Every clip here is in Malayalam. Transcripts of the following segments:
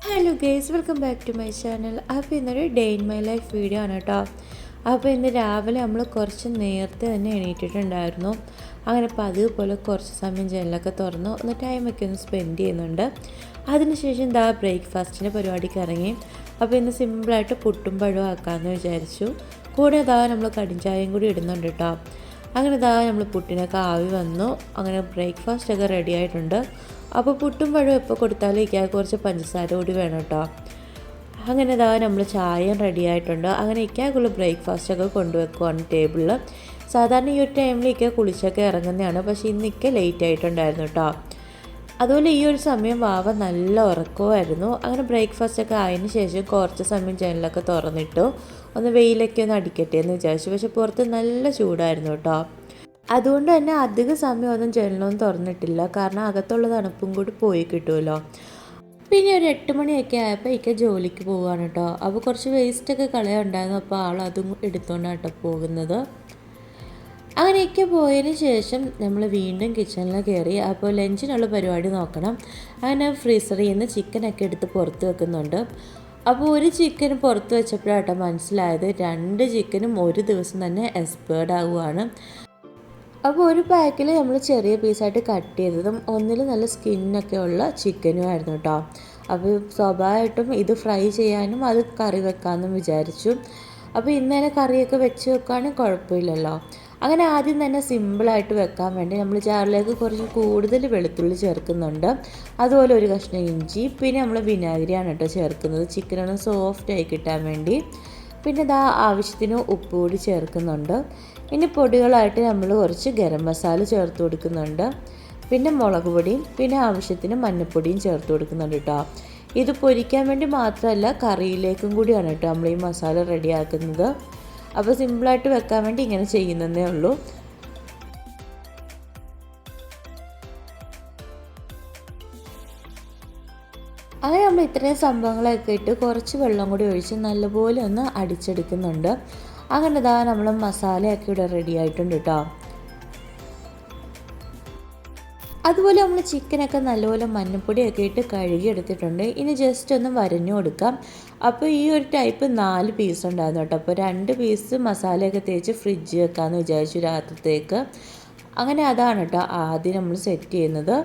Hello guys, welcome back to my channel. അപ്പോൾ ഇന്നൊരു day in my life video ആണ് കേട്ടോ. അപ്പോൾ ഇന്ന് രാവിലെ നമ്മൾ കുറച്ച് നേരത്തെ തന്നെ എണീറ്റിട്ടുണ്ടായിരുന്നു. അങ്ങനെ പതിവ് പോലെ കുറച്ച് സമയം ജനലൊക്കെ തുറന്നു ഒന്ന് ടൈമൊക്കെ ഒന്ന് സ്പെൻഡ് ചെയ്യുന്നുണ്ട്. അതിനുശേഷം ബ്രേക്ക്ഫാസ്റ്റിൻ്റെ പരിപാടിക്ക് ഇറങ്ങി. അപ്പോൾ ഇന്ന് സിമ്പിളായിട്ട് പുട്ടും പഴവും ആക്കാമെന്ന് വിചാരിച്ചു. കൂടെ നമ്മൾ കടിഞ്ചായയും കൂടി ഇടുന്നുണ്ട് കേട്ടോ. അങ്ങനെ നമ്മൾ പുട്ടിനൊക്കെ ആവി വന്നു. അങ്ങനെ ബ്രേക്ക്ഫാസ്റ്റൊക്കെ റെഡി ആയിട്ടുണ്ട്. അപ്പോൾ പുട്ടും പഴവും എപ്പോൾ കൊടുത്താലും ഇക്കാക്ക് കുറച്ച് പഞ്ചസാര കൂടി വേണം കേട്ടോ. അങ്ങനെ നമ്മൾ ചായയും റെഡി ആയിട്ടുണ്ട്. അങ്ങനെ ഇക്കാക്കുള്ള ബ്രേക്ക്ഫാസ്റ്റൊക്കെ കൊണ്ടുവെക്കുവാണ് ടേബിളിൽ. സാധാരണ ഈ ഒരു ടൈമിൽ ഇക്ക കുളിച്ചൊക്കെ ഇറങ്ങുന്നതാണ്, പക്ഷേ ഇന്ന് ഇക്ക ലേറ്റ് ആയിട്ടുണ്ടായിരുന്നു കേട്ടോ. അതുപോലെ ഈ ഒരു സമയം വാവ നല്ല ഉറക്കമായിരുന്നു. അങ്ങനെ ബ്രേക്ക്ഫാസ്റ്റൊക്കെ ആയതിന് ശേഷം കുറച്ച് സമയം ജനലൊക്കെ തുറന്നിട്ടു ഒന്ന് വെയിലൊക്കെ ഒന്ന് അടിക്കട്ടെ എന്ന് വിചാരിച്ചു. പക്ഷെ പുറത്ത് നല്ല ചൂടായിരുന്നു കേട്ടോ. അതുകൊണ്ട് തന്നെ അധിക സമയമൊന്നും ജനലൊന്നും തുറന്നിട്ടില്ല, കാരണം അകത്തുള്ള തണുപ്പും കൂടി പോയി കിട്ടുമല്ലോ. പിന്നെ ഒരു 8 മണിയൊക്കെ ആയപ്പോൾ ഇക്ക ജോലിക്ക് പോവുകയാണ് കേട്ടോ. അപ്പോൾ കുറച്ച് വേസ്റ്റൊക്കെ കളയുണ്ടായിരുന്നു, അപ്പോൾ അതും എടുത്തുകൊണ്ടാണ് കേട്ടോ പോകുന്നത്. അങ്ങനെയൊക്കെ പോയതിന് ശേഷം നമ്മൾ വീണ്ടും കിച്ചണിൽ കയറി. അപ്പോൾ ലഞ്ചിനുള്ള പരിപാടി നോക്കണം. അങ്ങനെ ഫ്രീസറിൽ നിന്ന് ചിക്കനൊക്കെ എടുത്ത് പുറത്ത് വെക്കുന്നുണ്ട്. അപ്പോൾ ഒരു ചിക്കൻ പുറത്ത് വെച്ചപ്പോഴാട്ടോ മനസ്സിലായത് 2 ചിക്കനും ഒരു ദിവസം തന്നെ എക്സ്പയർഡ് ആവുകയാണ്. അപ്പോൾ ഒരു പാക്കിൽ നമ്മൾ ചെറിയ പീസായിട്ട് കട്ട് ചെയ്തതും ഒന്നിൽ നല്ല സ്കിന്നൊക്കെ ഉള്ള ചിക്കനും ആയിരുന്നു കേട്ടോ. അപ്പോൾ സ്വാഭാവികമായിട്ടും ഇത് ഫ്രൈ ചെയ്യാനും അത് കറി വെക്കാമെന്നും വിചാരിച്ചു. അപ്പോൾ ഇന്നലെ കറിയൊക്കെ വെച്ച് വെക്കുകയാണെങ്കിൽ കുഴപ്പമില്ലല്ലോ. അങ്ങനെ ആദ്യം തന്നെ സിമ്പിളായിട്ട് വെക്കാൻ വേണ്ടി നമ്മൾ ജാറിലേക്ക് കുറച്ച് കൂടുതൽ വെളുത്തുള്ളി ചേർക്കുന്നുണ്ട്. അതുപോലെ ഒരു കഷ്ണം ഇഞ്ചി, പിന്നെ നമ്മൾ വിനാഗിരിയാണ് കേട്ടോ ചേർക്കുന്നത്, ചിക്കനൊന്ന് സോഫ്റ്റായി കിട്ടാൻ വേണ്ടി. പിന്നെ ആവശ്യത്തിന് ഉപ്പ് കൂടി ചേർക്കുന്നുണ്ട്. ഇനി പൊടികളായിട്ട് നമ്മൾ കുറച്ച് ഗരം മസാല ചേർത്ത് കൊടുക്കുന്നുണ്ട്. പിന്നെ മുളക് പൊടിയും പിന്നെ ആവശ്യത്തിന് മഞ്ഞൾപ്പൊടിയും ചേർത്ത് കൊടുക്കുന്നുണ്ട് കേട്ടോ. ഇത് പൊരിക്കാൻ വേണ്ടി മാത്രമല്ല, കറിയിലേക്കും കൂടിയാണ് കേട്ടോ നമ്മൾ ഈ മസാല റെഡിയാക്കുന്നത്. അപ്പോൾ സിമ്പിളായിട്ട് വെക്കാൻ വേണ്ടി ഇങ്ങനെ ചെയ്യുന്നതേ ഉള്ളൂ. അങ്ങനെ നമ്മൾ ഇത്രയും സംഭവങ്ങളൊക്കെ ഇട്ട് കുറച്ച് വെള്ളം കൂടി ഒഴിച്ച് നല്ലപോലെ ഒന്ന് അടിച്ചെടുക്കുന്നുണ്ട്. അങ്ങനെ നമ്മൾ മസാലയൊക്കെ ഇവിടെ റെഡി ആയിട്ടുണ്ട് കേട്ടോ. അതുപോലെ നമ്മൾ ചിക്കനൊക്കെ നല്ലപോലെ മഞ്ഞൾപ്പൊടിയൊക്കെ ഇട്ട് കഴുകി എടുത്തിട്ടുണ്ട്. ഇനി ജസ്റ്റ് ഒന്ന് വരഞ്ഞു കൊടുക്കാം. അപ്പോൾ ഈ ഒരു ടൈപ്പ് 4 പീസ് ഉണ്ടായിരുന്നു കേട്ടോ. അപ്പോൾ 2 പീസ് മസാലയൊക്കെ തേച്ച് ഫ്രിഡ്ജ് വെക്കാമെന്ന് വിചാരിച്ചു രാത്രിത്തേക്ക്. അങ്ങനെ അതാണ് കേട്ടോ ആദ്യം നമ്മൾ സെറ്റ് ചെയ്യുന്നത്.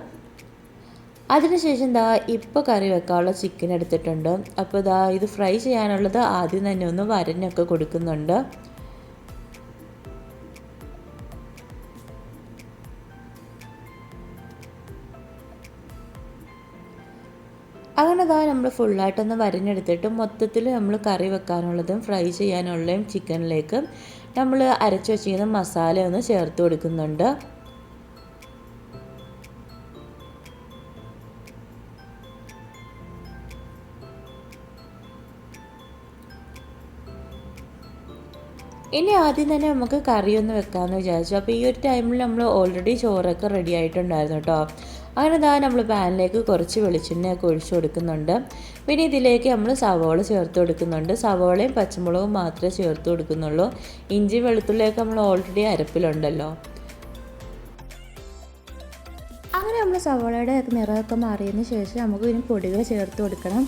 അതിനുശേഷം ഇപ്പോൾ കറി വെക്കാനുള്ള ചിക്കൻ എടുത്തിട്ടുണ്ട്. അപ്പോൾ ഇത് ഫ്രൈ ചെയ്യാനുള്ളത് ആദ്യം തന്നെ ഒന്ന് വരഞ്ഞൊക്കെ കൊടുക്കുന്നുണ്ട്. അങ്ങനെ നമ്മൾ ഫുള്ളായിട്ടൊന്ന് വരഞ്ഞെടുത്തിട്ട് മൊത്തത്തിൽ നമ്മൾ കറി വെക്കാനുള്ളതും ഫ്രൈ ചെയ്യാനുള്ളതും ചിക്കനിലേക്ക് നമ്മൾ അരച്ച് വെച്ചിരിക്കുന്ന മസാല ഒന്ന് ചേർത്ത് കൊടുക്കുന്നുണ്ട്. ഇനി ആദ്യം തന്നെ നമുക്ക് കറിയൊന്ന് വെക്കാമെന്ന് വിചാരിച്ചു. അപ്പോൾ ഈ ഒരു ടൈമിൽ നമ്മൾ ഓൾറെഡി ചോറൊക്കെ റെഡി ആയിട്ടുണ്ടായിരുന്നു കേട്ടോ. അങ്ങനെ നമ്മൾ പാനിലേക്ക് കുറച്ച് വെളിച്ചെണ്ണയൊക്കെ ഒഴിച്ചു കൊടുക്കുന്നുണ്ട്. പിന്നെ ഇതിലേക്ക് നമ്മൾ സവോള ചേർത്ത് കൊടുക്കുന്നുണ്ട്. സവോളയും പച്ചമുളകും മാത്രമേ ചേർത്ത് കൊടുക്കുന്നുള്ളൂ. ഇഞ്ചി വെളുത്തുള്ളിയൊക്കെ നമ്മൾ ഓൾറെഡി അരപ്പിലുണ്ടല്ലോ. അങ്ങനെ നമ്മൾ സവോളയുടെ നിറമൊക്കെ മാറിയതിന് ശേഷം നമുക്ക് ഇനി പൊടികൾ ചേർത്ത് കൊടുക്കണം.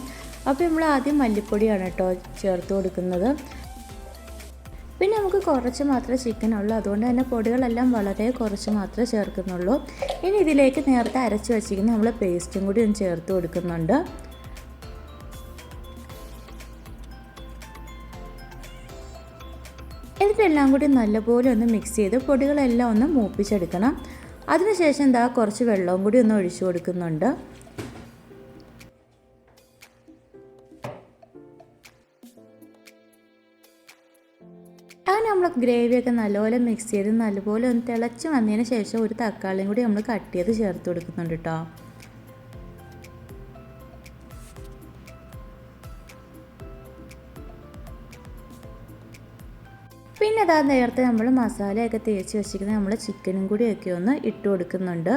അപ്പോൾ നമ്മൾ ആദ്യം മല്ലിപ്പൊടിയാണ് കേട്ടോ ചേർത്ത് കൊടുക്കുന്നത്. പിന്നെ നമുക്ക് കുറച്ച് മാത്രമേ ചിക്കനുള്ളൂ, അതുകൊണ്ട് തന്നെ പൊടികളെല്ലാം വളരെ കുറച്ച് മാത്രമേ ചേർക്കുന്നുള്ളൂ. ഇനി ഇതിലേക്ക് നേരത്തെ അരച്ച് വെച്ചിരിക്കുന്ന നമ്മൾ പേസ്റ്റും കൂടി ഒന്ന് ചേർത്ത് കൊടുക്കുന്നുണ്ട്. എന്നിട്ടെല്ലാം കൂടി നല്ലപോലെ ഒന്ന് മിക്സ് ചെയ്ത് പൊടികളെല്ലാം ഒന്ന് മൂപ്പിച്ചെടുക്കണം. അതിനുശേഷം കുറച്ച് വെള്ളവും കൂടി ഒന്ന് ഒഴിച്ചു കൊടുക്കുന്നുണ്ട്. അങ്ങനെ നമ്മൾ ഗ്രേവിയൊക്കെ നല്ലപോലെ മിക്സ് ചെയ്ത് നല്ലപോലെ ഒന്ന് തിളച്ച് വന്നതിന് ശേഷം ഒരു തക്കാളിയും കൂടി നമ്മൾ കട്ട് ചെയ്ത് ചേർത്ത് കൊടുക്കുന്നുണ്ട് കേട്ടോ. പിന്നെ നേരത്തെ നമ്മൾ മസാലയൊക്കെ തേച്ച് വെച്ചിരിക്കുന്ന നമ്മൾ ചിക്കനും കൂടിയൊക്കെ ഒന്ന് ഇട്ട് കൊടുക്കുന്നുണ്ട്.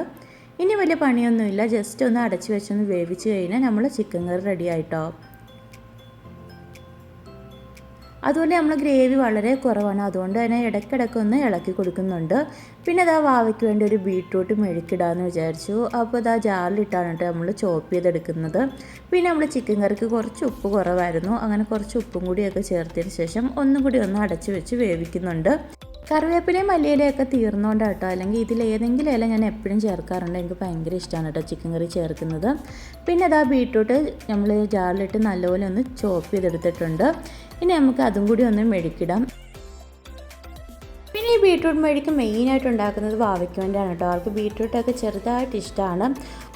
ഇനി വലിയ പണിയൊന്നുമില്ല, ജസ്റ്റ് ഒന്ന് അടച്ച് വെച്ചൊന്ന് വേവിച്ച് കഴിഞ്ഞാൽ നമ്മൾ ചിക്കൻ കറി റെഡി ആയിട്ടോ. അതുപോലെ നമ്മൾ ഗ്രേവി വളരെ കുറവാണ്, അതുകൊണ്ട് തന്നെ ഇടയ്ക്കിടയ്ക്ക് ഒന്ന് ഇളക്കി കൊടുക്കുന്നുണ്ട്. പിന്നെ അതാ വാവയ്ക്ക് വേണ്ടി ഒരു ബീട്രൂട്ട് മെഴുക്കിടാമെന്ന് വിചാരിച്ചു. അപ്പോൾ അതാ ജാറിലിട്ടാണ് കേട്ടോ നമ്മൾ ചോപ്പ് ചെയ്തെടുക്കുന്നത്. പിന്നെ നമ്മൾ ചിക്കൻ കറിക്ക് കുറച്ച് ഉപ്പ് കുറവായിരുന്നു, അങ്ങനെ കുറച്ച് ഉപ്പും കൂടിയൊക്കെ ചേർത്തതിന് ശേഷം ഒന്നും കൂടി ഒന്ന് അടച്ചു വെച്ച് വേവിക്കുന്നുണ്ട്. കറിവേപ്പിലയും മല്ലിയിലയൊക്കെ തീർന്നുകൊണ്ടാണ് കേട്ടോ, അല്ലെങ്കിൽ ഇതിലേതെങ്കിലും ഇല ഞാൻ എപ്പോഴും ചേർക്കാറുണ്ട്. എനിക്ക് ഭയങ്കര ഇഷ്ടമാണ് കേട്ടോ ചിക്കൻ കറി ചേർക്കുന്നത്. പിന്നെ അതാ ബീട്രൂട്ട് നമ്മൾ ജാറിലിട്ട് നല്ലപോലെ ഒന്ന് ചോപ്പ് ചെയ്തെടുത്തിട്ടുണ്ട്. ഇനി നമുക്ക് അതും കൂടി ഒന്ന് മെഴുക്കിടാം. പിന്നെ ഈ ബീട്രൂട്ട് മെഴുക്ക് മെയിനായിട്ട് ഉണ്ടാക്കുന്നത് വാവയ്ക്ക് വേണ്ടിയാണ് കേട്ടോ. ആൾക്ക് ബീട്രൂട്ടൊക്കെ ചെറുതായിട്ട് ഇഷ്ടമാണ്.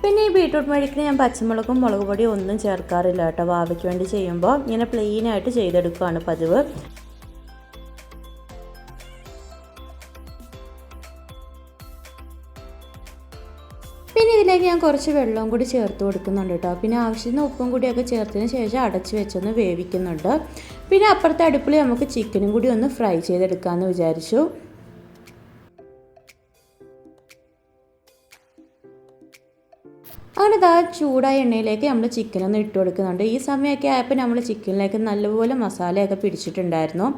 പിന്നെ ഈ ബീട്രൂട്ട് മെഴുക്കിന് ഞാൻ പച്ചമുളകും മുളക് പൊടിയും ഒന്നും ചേർക്കാറില്ല കേട്ടോ. വാവയ്ക്ക് വേണ്ടി ചെയ്യുമ്പോൾ ഇങ്ങനെ പ്ലെയിനായിട്ട് ചെയ്തെടുക്കുകയാണ് പതിവ്. പിന്നെ ഇതിലേക്ക് ഞാൻ കുറച്ച് വെള്ളവും കൂടി ചേർത്ത് കൊടുക്കുന്നുണ്ട് കേട്ടോ. പിന്നെ ആവശ്യത്തിന് ഉപ്പും കൂടിയൊക്കെ ചേർത്തതിന് ശേഷം അടച്ച് വെച്ചൊന്ന് വേവിക്കുന്നുണ്ട്. പിന്നെ അപ്പുറത്തെ അടുപ്പിൽ നമുക്ക് ചിക്കനും കൂടി ഒന്ന് ഫ്രൈ ചെയ്തെടുക്കാമെന്ന് വിചാരിച്ചു. അങ്ങനെ ഇതാ ചൂടായ എണ്ണയിലേക്ക് നമ്മൾ ചിക്കനൊന്ന് ഇട്ട് കൊടുക്കുന്നുണ്ട്. ഈ സമയമൊക്കെ ആയപ്പോൾ നമ്മൾ ചിക്കനിലേക്ക് നല്ലപോലെ മസാലയൊക്കെ പിടിച്ചിട്ടുണ്ടായിരുന്നു.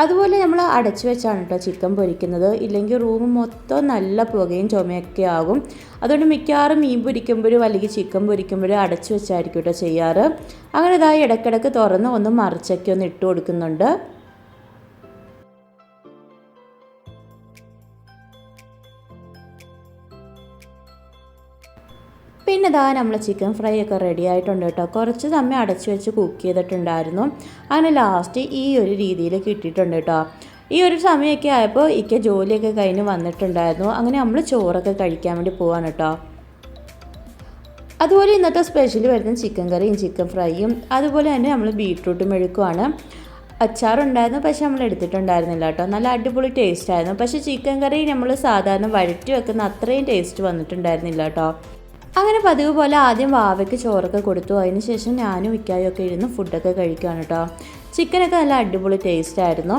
അതുപോലെ നമ്മൾ അടച്ചു വെച്ചാണ് കേട്ടോ ചിക്കൻ പൊരിക്കുന്നത്, ഇല്ലെങ്കിൽ റൂം മൊത്തം നല്ല പുകയും ചുമയൊക്കെ ആകും. അതുകൊണ്ട് മിക്കവാറും മീൻ പൊരിക്കുമ്പോഴും അല്ലെങ്കിൽ ചിക്കൻ പൊരിക്കുമ്പോഴും അടച്ചു വെച്ചായിരിക്കും കേട്ടോ ചെയ്യാറ്. അങ്ങനെ ഇതായി ഇടയ്ക്കിടയ്ക്ക് തുറന്ന് ഒന്ന് മറിച്ചൊക്കെ ഒന്ന് ഇട്ട് കൊടുക്കുന്നുണ്ട്. പിന്നെ ഇതാ നമ്മൾ ചിക്കൻ ഫ്രൈ ഒക്കെ റെഡി ആയിട്ടുണ്ട് കേട്ടോ. കുറച്ച് സമയം അടച്ചു വെച്ച് കുക്ക് ചെയ്തിട്ടുണ്ടായിരുന്നു. അങ്ങനെ ലാസ്റ്റ് ഈ ഒരു രീതിയിൽ കിട്ടിയിട്ടുണ്ട് കേട്ടോ. ഈ ഒരു സമയമൊക്കെ ആയപ്പോൾ ഇക്ക ജോലിയൊക്കെ കഴിഞ്ഞ് വന്നിട്ടുണ്ടായിരുന്നു. അങ്ങനെ നമ്മൾ ചോറൊക്കെ കഴിക്കാൻ വേണ്ടി പോവാണ് കേട്ടോ. അതുപോലെ ഇന്നത്തെ സ്പെഷ്യൽ വരുന്ന ചിക്കൻ കറിയും ചിക്കൻ ഫ്രൈയും അതുപോലെ തന്നെ നമ്മൾ ബീട്രൂട്ട് മെഴുക്കുമാണ്. അച്ചാറുണ്ടായിരുന്നു, പക്ഷെ നമ്മൾ എടുത്തിട്ടുണ്ടായിരുന്നില്ല കേട്ടോ. നല്ല അടിപൊളി ടേസ്റ്റ് ആയിരുന്നു. പക്ഷേ ചിക്കൻ കറി നമ്മൾ സാധാരണ വഴറ്റി വെക്കുന്ന അത്രയും ടേസ്റ്റ് വന്നിട്ടുണ്ടായിരുന്നില്ല കേട്ടോ. അങ്ങനെ പതിവ് പോലെ ആദ്യം വാവയ്ക്ക് ചോറൊക്കെ കൊടുത്തു. അതിന് ശേഷം ഞാനും വിക്കായും ഒക്കെ ഇരുന്ന് ഫുഡൊക്കെ കഴിക്കുകയാണ് കേട്ടോ. ചിക്കനൊക്കെ നല്ല അടിപൊളി ടേസ്റ്റ് ആയിരുന്നു.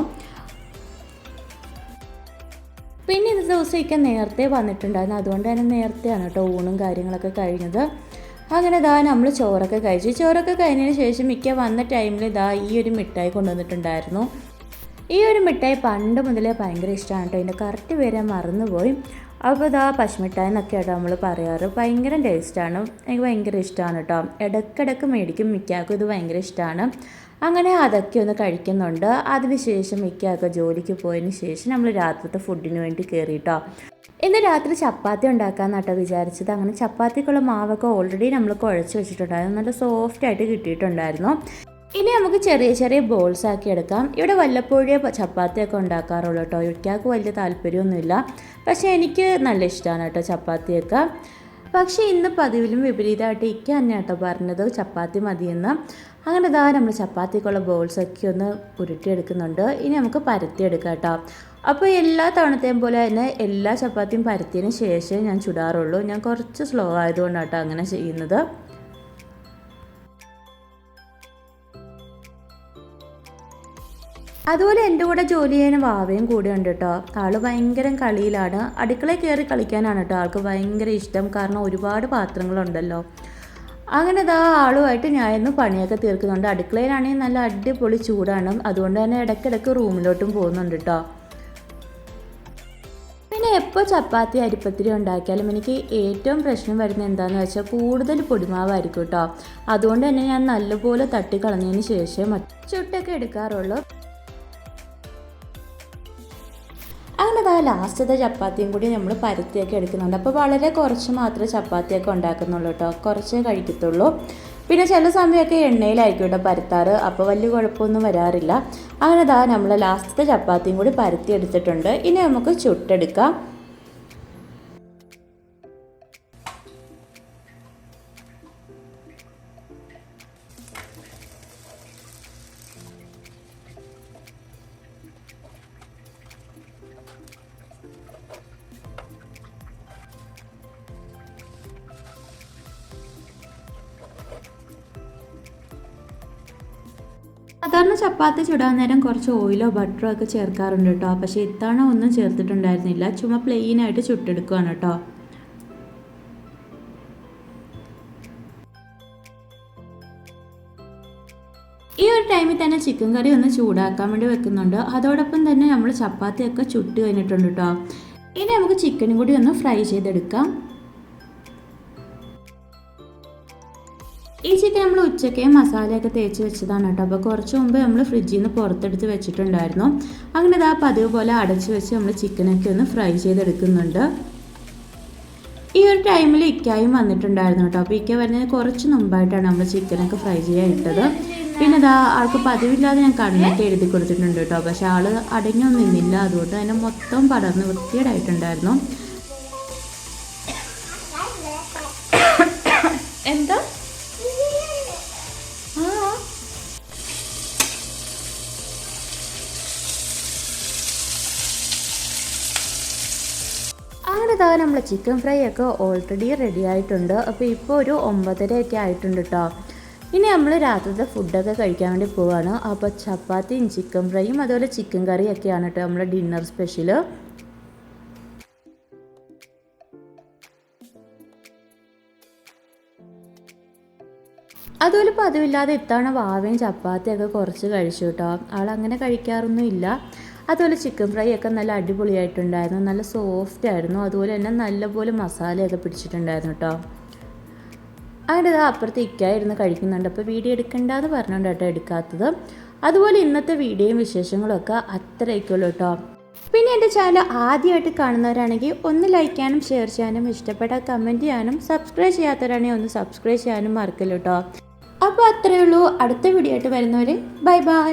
പിന്നെ ഇന്നത്തെ ദിവസം ഇക്ക നേരത്തെ വന്നിട്ടുണ്ടായിരുന്നു, അതുകൊണ്ട് തന്നെ നേരത്തെയാണ് കേട്ടോ ഊണും കാര്യങ്ങളൊക്കെ കഴിഞ്ഞത്. അങ്ങനെ ഇതാ നമ്മൾ ചോറൊക്കെ കഴിച്ചു. ചോറൊക്കെ കഴിഞ്ഞതിന് ശേഷം ഇക്ക വന്ന ടൈമിൽ ഇതാ ഈ ഒരു മിഠായി കൊണ്ടുവന്നിട്ടുണ്ടായിരുന്നു. ഈ ഒരു മിഠായി പണ്ട് മുതലേ ഭയങ്കര ഇഷ്ടമാണ് കേട്ടോ. ഇതിൻ്റെ കറക്റ്റ് പേര് മറന്നുപോയി. അപ്പോൾ ഇതാ പശുമിഠായി എന്നൊക്കെയാണ് നമ്മൾ പറയാറ്. ഭയങ്കര ടേസ്റ്റാണ്, എനിക്ക് ഭയങ്കര ഇഷ്ടമാണ് കേട്ടോ. ഇടയ്ക്കിടയ്ക്ക് മേടിക്കും, മിക്കാക്കും ഇത് ഭയങ്കര ഇഷ്ടമാണ്. അങ്ങനെ അതൊക്കെ ഒന്ന് കഴിക്കുന്നുണ്ട്. അതിനുശേഷം മിക്കാക്ക ജോലിക്ക് പോയതിന് ശേഷം നമ്മൾ രാത്രിത്തെ ഫുഡിന് വേണ്ടി കയറി കേട്ടോ. ഇന്ന് രാത്രി ചപ്പാത്തി ഉണ്ടാക്കാമെന്ന് കേട്ടോ വിചാരിച്ചത്. അങ്ങനെ ചപ്പാത്തിക്കുള്ള മാവൊക്കെ ഓൾറെഡി നമ്മൾ കുഴച്ച് വെച്ചിട്ടുണ്ടായിരുന്നു, നല്ല സോഫ്റ്റായിട്ട് കിട്ടിയിട്ടുണ്ടായിരുന്നു. ഇനി നമുക്ക് ചെറിയ ചെറിയ ബോൾസ് ആക്കി എടുക്കാം. ഇവിടെ വല്ലപ്പോഴേ ചപ്പാത്തിയൊക്കെ ഉണ്ടാക്കാറുള്ളൂ കേട്ടോ. ഇവയ്ക്കാർക്ക് വലിയ താല്പര്യമൊന്നുമില്ല, പക്ഷേ എനിക്ക് നല്ല ഇഷ്ടമാണ് കേട്ടോ ചപ്പാത്തിയൊക്കെ. പക്ഷേ ഇന്ന് പതിവിലും വിപരീതമായിട്ട് ഇക്ക തന്നെ കേട്ടോ പറഞ്ഞത് ചപ്പാത്തി മതിയെന്ന്. അങ്ങനെ ഇതാ നമ്മൾ ചപ്പാത്തിക്കുള്ള ബോൾസൊക്കെ ഒന്ന് ഉരുട്ടിയെടുക്കുന്നുണ്ട്. ഇനി നമുക്ക് പരത്തിയെടുക്കാം കേട്ടോ. അപ്പോൾ എല്ലാ തവണത്തെയും പോലെ തന്നെ എല്ലാ ചപ്പാത്തിയും പരത്തിയതിന് ശേഷം ഞാൻ ചുടാറുള്ളൂ. ഞാൻ കുറച്ച് സ്ലോ ആയതുകൊണ്ടാണ് കേട്ടോ അങ്ങനെ ചെയ്യുന്നത്. അതുപോലെ എൻ്റെ കൂടെ ജോലി ചെയ്യാൻ വാവയും കൂടെ ഉണ്ട് കേട്ടോ. ആൾ ഭയങ്കര കളിയിലാണ്. അടുക്കളയിൽ കയറി കളിക്കാനാണ് കേട്ടോ ആൾക്ക് ഭയങ്കര ഇഷ്ടം, കാരണം ഒരുപാട് പാത്രങ്ങളുണ്ടല്ലോ. അങ്ങനെ ഇതാ ആളുമായിട്ട് ഞാൻ ഇന്ന് പണിയൊക്കെ തീർക്കുന്നുണ്ട്. അടുക്കളയിലാണെങ്കിൽ നല്ല അടിപൊളി ചൂടാണ്, അതുകൊണ്ട് തന്നെ ഇടയ്ക്കിടയ്ക്ക് റൂമിലോട്ടും പോകുന്നുണ്ട് കേട്ടോ. പിന്നെ എപ്പോൾ ചപ്പാത്തി അരിപ്പത്തിരി ഉണ്ടാക്കിയാലും എനിക്ക് ഏറ്റവും പ്രശ്നം വരുന്നത് എന്താണെന്ന് വെച്ചാൽ കൂടുതൽ പൊടിമാവായിരിക്കും കേട്ടോ. അതുകൊണ്ട് തന്നെ ഞാൻ നല്ലപോലെ തട്ടിക്കളഞ്ഞതിന് ശേഷം ചുട്ടൊക്കെ എടുക്കാറുള്ളൂ. അങ്ങനെ അതാ ലാസ്റ്റത്തെ ചപ്പാത്തിയും കൂടി നമ്മൾ പരത്തിയൊക്കെ എടുക്കുന്നുണ്ട്. അപ്പോൾ വളരെ കുറച്ച് മാത്രമേ ചപ്പാത്തിയൊക്കെ ഉണ്ടാക്കുന്നുള്ളൂ കേട്ടോ, കുറച്ചേ കഴിക്കത്തുള്ളൂ. പിന്നെ ചില സമയമൊക്കെ എണ്ണയിലായിരിക്കും കേട്ടോ പരത്താറ്, അപ്പോൾ വലിയ കുഴപ്പമൊന്നും വരാറില്ല. അങ്ങനെ അതാ നമ്മൾ ലാസ്റ്റത്തെ ചപ്പാത്തിയും കൂടി പരത്തി എടുത്തിട്ടുണ്ട്. ഇനി നമുക്ക് ചുട്ടെടുക്കാം. സാധാരണ ചപ്പാത്തി ചുടാൻ നേരം കുറച്ച് ഓയിലോ ബട്ടറോ ഒക്കെ ചേർക്കാറുണ്ട് കേട്ടോ. പക്ഷേ ഇത്തവണ ഒന്നും ചേർത്തിട്ടുണ്ടായിരുന്നില്ല, ചുമ്മാ പ്ലെയിനായിട്ട് ചുട്ടെടുക്കുകയാണ് കേട്ടോ. ടൈമിൽ തന്നെ ചിക്കൻ കറി ഒന്ന് ചൂടാക്കാൻ വേണ്ടി വെക്കുന്നുണ്ട്. അതോടൊപ്പം തന്നെ നമ്മൾ ചപ്പാത്തിയൊക്കെ ചുട്ട് കഴിഞ്ഞിട്ടുണ്ട് കേട്ടോ. ഇനി നമുക്ക് ചിക്കനും കൂടി ഒന്ന് ഫ്രൈ ചെയ്തെടുക്കാം. ഈ ചിക്കൻ നമ്മൾ ഉച്ചയ്ക്ക് മസാലയൊക്കെ തേച്ച് വെച്ചതാണ് കേട്ടോ. അപ്പോൾ കുറച്ച് മുമ്പ് നമ്മൾ ഫ്രിഡ്ജിൽ നിന്ന് പുറത്തെടുത്ത് വെച്ചിട്ടുണ്ടായിരുന്നു. അങ്ങനെ ഇതാ പതിവ് പോലെ അടച്ച് വെച്ച് നമ്മൾ ചിക്കനൊക്കെ ഒന്ന് ഫ്രൈ ചെയ്തെടുക്കുന്നുണ്ട്. ഈ ഒരു ടൈമിൽ ഇക്കായും വന്നിട്ടുണ്ടായിരുന്നു കേട്ടോ. അപ്പോൾ ഇക്ക വരുന്നതിന് കുറച്ച് മുമ്പായിട്ടാണ് നമ്മൾ ചിക്കനൊക്കെ ഫ്രൈ ചെയ്യാൻ ഇട്ടത്. പിന്നെ ഇതാ ആൾക്ക് പതിവില്ലാതെ ഞാൻ കണ്ണൊക്കെ എഴുതി കൊടുത്തിട്ടുണ്ട് കേട്ടോ. പക്ഷെ ആൾ അടങ്ങൊന്നും നിന്നില്ല. അതുകൊണ്ട് തന്നെ മൊത്തം പടർന്ന് വൃത്തികേടായിട്ടുണ്ടായിരുന്നു. എന്താ അങ്ങനെ ഇതാ നമ്മളെ ചിക്കൻ ഫ്രൈ ഒക്കെ ഓൾറെഡി റെഡി ആയിട്ടുണ്ട്. അപ്പോൾ ഇപ്പോൾ ഒരു 9:30 ആയിട്ടുണ്ട് കേട്ടോ. ഇനി നമ്മൾ രാത്രിത്തെ ഫുഡൊക്കെ കഴിക്കാൻ വേണ്ടി പോവാണ്. അപ്പോൾ ചപ്പാത്തിയും ചിക്കൻ ഫ്രൈയും അതുപോലെ ചിക്കൻ കറിയൊക്കെയാണ് കേട്ടോ നമ്മുടെ ഡിന്നർ സ്പെഷ്യൽ. അതുപോലെ പതിവില്ലാതെ ഇത്തവണ വാവയും ചപ്പാത്തിയൊക്കെ കുറച്ച് കഴിച്ചു കേട്ടോ. ആളങ്ങനെ കഴിക്കാറൊന്നും ഇല്ല. അതുപോലെ ചിക്കൻ ഫ്രൈ ഒക്കെ നല്ല അടിപൊളിയായിട്ടുണ്ടായിരുന്നു. നല്ല സോഫ്റ്റ് ആയിരുന്നു. അതുപോലെ തന്നെ നല്ലപോലെ മസാലയൊക്കെ പിടിച്ചിട്ടുണ്ടായിരുന്നു കേട്ടോ. അങ്ങനെ ഇതാ അപ്പുറത്ത് ഇക്കായിരുന്നു കഴിക്കുന്നുണ്ട്. അപ്പോൾ വീഡിയോ എടുക്കണ്ടെന്ന് പറഞ്ഞുകൊണ്ട് കേട്ടോ എടുക്കാത്തത്. അതുപോലെ ഇന്നത്തെ വീഡിയോയും വിശേഷങ്ങളൊക്കെ അത്രയൊക്കെയുള്ളൂ കേട്ടോ. പിന്നെ എൻ്റെ ചാനൽ ആദ്യമായിട്ട് കാണുന്നവരാണെങ്കിൽ ഒന്ന് ലൈക്ക് ചെയ്യാനും ഷെയർ ചെയ്യാനും ഇഷ്ടപ്പെട്ട കമൻറ്റ് ചെയ്യാനും സബ്സ്ക്രൈബ് ചെയ്യാത്തവരാണെങ്കിൽ ഒന്ന് സബ്സ്ക്രൈബ് ചെയ്യാനും മറക്കല്ലോ കേട്ടോ. അപ്പോൾ അത്രയേ ഉള്ളൂ. അടുത്ത വീഡിയോ ആയിട്ട് വരുന്നവരെ ബൈ ബൈ.